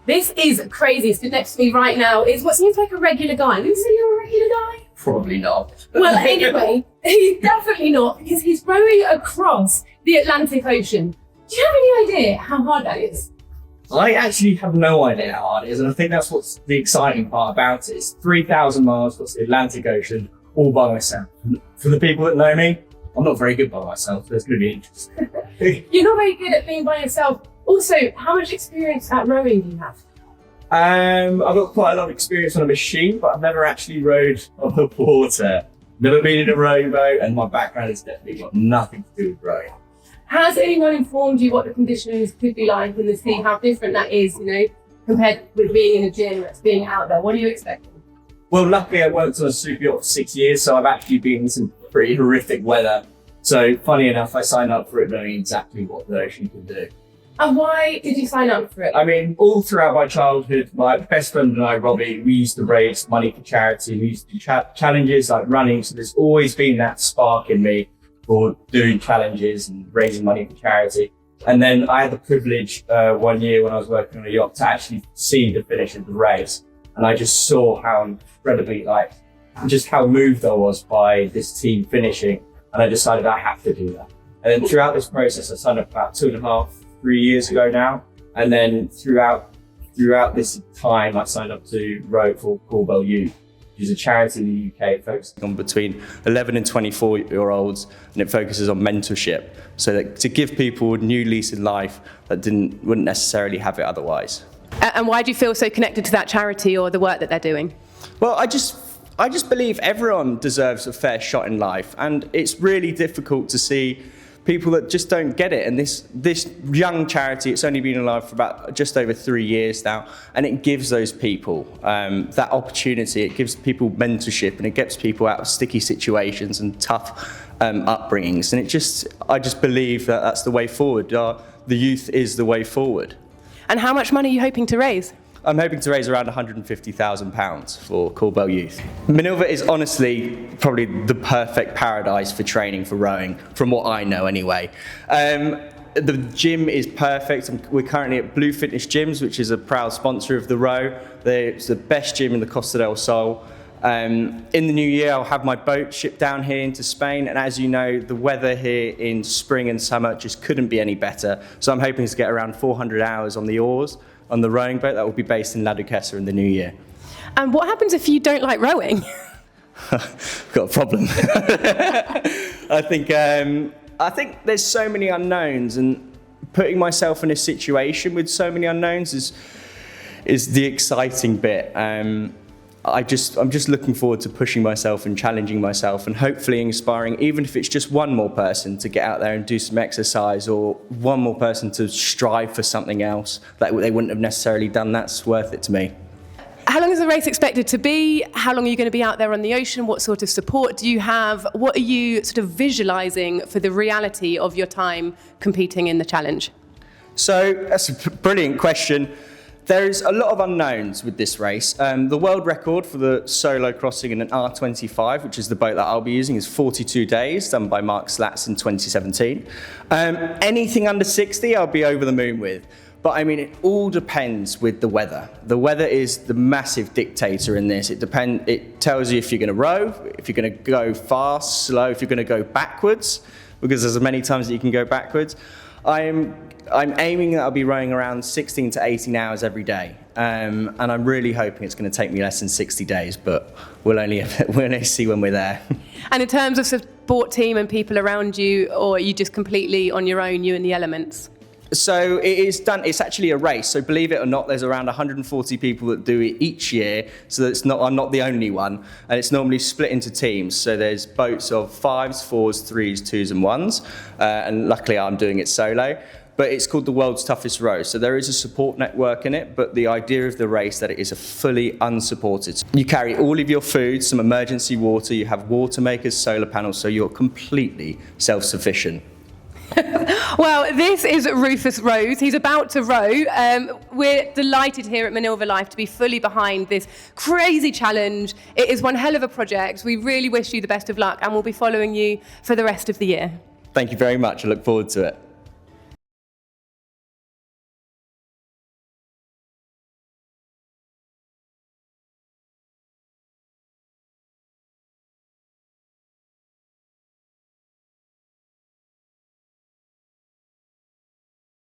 This is crazy. Stood next to me right now is what seems like a regular guy. Would you say you're a regular guy? Probably not. Well, anyway, he's definitely not, because he's rowing across the Atlantic Ocean. Do you have any idea how hard that is? I actually have no idea how hard it is, and I think that's what's the exciting part about it. It's 3,000 miles across the Atlantic Ocean, all by myself. For the people that know me, I'm not very good by myself, so it's going to be interesting. You're not very good at being by yourself. Also, how much experience at rowing do you have? I've got quite a lot of experience on a machine, but I've never actually rowed on the water. Never been in a rowing boat, and my background has definitely got nothing to do with rowing. Has anyone informed you what the conditions could be like in the sea, how different that is, compared with being in a gym that's being out there? What are you expecting? Well, luckily I worked on a super yacht for 6 years, so I've actually been in some pretty horrific weather. So funny enough, I signed up for it knowing exactly what the ocean can do. And why did you sign up for it? I mean, all throughout my childhood, my best friend and I, Robbie, we used to raise money for charity. We used to do challenges like running. So there's always been that spark in me for doing challenges and raising money for charity. And then I had the privilege 1 year when I was working on a yacht to actually see the finish of the race. And I just saw how incredibly, just how moved I was by this team finishing. And I decided I have to do that. And then throughout this process, I signed up about 2.5-3 years ago now. And then throughout this time, I signed up to row for Corbell Youth, which is a charity in the UK focusing on between 11 and 24-year-olds, and it focuses on mentorship, so that to give people a new lease in life that wouldn't necessarily have it otherwise. And why do you feel so connected to that charity or the work that they're doing? Well, I just believe everyone deserves a fair shot in life, and it's really difficult to see people that just don't get it. And this young charity, it's only been alive for about just over 3 years now, and it gives those people that opportunity. It gives people mentorship, and it gets people out of sticky situations and tough upbringings. And I just believe that that's the way forward. The youth is the way forward. And how much money are you hoping to raise? I'm hoping to raise around £150,000 for Corbell Youth. Manilva is honestly probably the perfect paradise for training for rowing, from what I know anyway. The gym is perfect. We're currently at Blue Fitness Gyms, which is a proud sponsor of the row. It's the best gym in the Costa del Sol. In the new year, I'll have my boat shipped down here into Spain, and as you know, the weather here in spring and summer just couldn't be any better. So I'm hoping to get around 400 hours on the oars on the rowing boat that will be based in La Duquesa in the new year. And what happens if you don't like rowing? Got a problem. I think there's so many unknowns, and putting myself in a situation with so many unknowns is the exciting bit. I'm just looking forward to pushing myself and challenging myself, and hopefully inspiring, even if it's just one more person to get out there and do some exercise, or one more person to strive for something else that they wouldn't have necessarily done. That's worth it to me. How long is the race expected to be? How long are you going to be out there on the ocean? What sort of support do you have? What are you sort of visualizing for the reality of your time competing in the challenge? So that's a brilliant question. There's a lot of unknowns with this race. The world record for the solo crossing in an R25, which is the boat that I'll be using, is 42 days, done by Mark Slats in 2017. Anything under 60, I'll be over the moon with. But I mean, it all depends with the weather. The weather is the massive dictator in this. It tells you if you're going to row, if you're going to go fast, slow, if you're going to go backwards, because there's many times that you can go backwards. I'm aiming that I'll be rowing around 16 to 18 hours every day, and I'm really hoping it's going to take me less than 60 days, but we'll only see when we're there. And in terms of support team and people around you, or are you just completely on your own, you and the elements? So it's actually a race, so believe it or not, there's around 140 people that do it each year, so I'm not the only one, and it's normally split into teams. So there's boats of 5s, 4s, 3s, 2s and 1s, and luckily I'm doing it solo. But it's called the world's toughest row. So there is a support network in it, but the idea of the race that it is a fully unsupported. You carry all of your food, some emergency water, you have water makers, solar panels, so you're completely self-sufficient. Well, this is Rufus Rows. He's about to row. We're delighted here at Manilva Life to be fully behind this crazy challenge. It is one hell of a project. We really wish you the best of luck, and we'll be following you for the rest of the year. Thank you very much. I look forward to it.